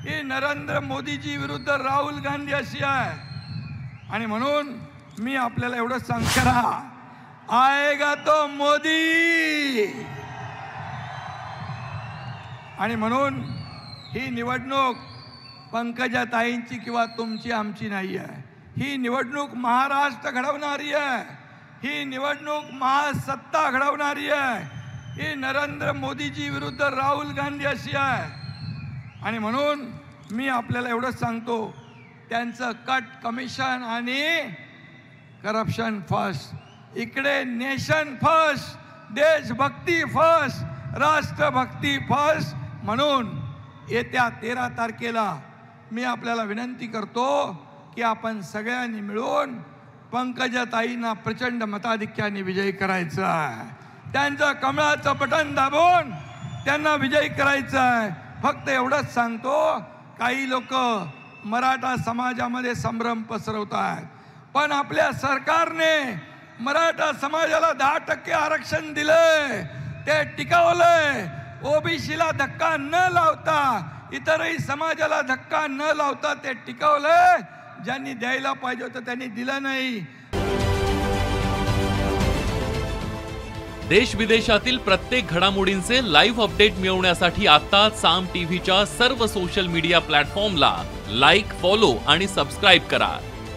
ही नरेंद्र मोदीजी विरुद्ध राहुल गांधी अशी आहे। आणि म्हणून मी आपल्याला एवढंच सांगतो, आएगा तो मोदी। आणि म्हणून ही निवडणूक पंकजाताईंची किंवा तुमची आमची नाही आहे। ही निवडणूक महाराष्ट्र घडवणारी आहे, ही निवडणूक महासत्ता घडवणारी आहे। ही नरेंद्र मोदीजी विरुद्ध राहुल गांधी अशी आहे। आणि म्हणून मी आपल्याला एवढंच सांगतो, त्यांचं कट कमिशन आणि करप्शन फर्स्ट, इकडे नेशन फर्स्ट, देशभक्ती फर्स्ट, राष्ट्रभक्ती फर्स्ट। म्हणून येत्या 13 तारखेला मी आपल्याला विनंती करतो की आपण सगळ्यांनी मिळून पंकजाताईंना प्रचंड मताधिक्याने विजयी करायचं आहे। त्यांचं कमळाचं बटन दाबून त्यांना विजयी करायचं आहे। फक्त एवढंच सांगतो, काही लोक मराठा समाजामध्ये संभ्रम पसरवतात, पण आपल्या सरकारने मराठा समाजाला 10% आरक्षण दिले, ते टिकवलंय। ओबीसीला धक्का न लावता, इतरही समाजाला धक्का न लावता ते टिकवलंय। ज्यांनी द्यायला पाहिजे होतं त्यांनी दिलं नाही। देश विदेशातील प्रत्येक घडामोडींचे लाईव्ह अपडेट मिळवण्यासाठी आता साम टीव्हीच्या सर्व सोशल मीडिया प्लॅटफॉर्मला लाईक, फॉलो आणि सबस्क्राईब करा।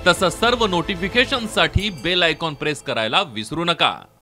तसंच सर्व नोटिफिकेशनसाठी बेल आयकॉन प्रेस करायला विसरू नका।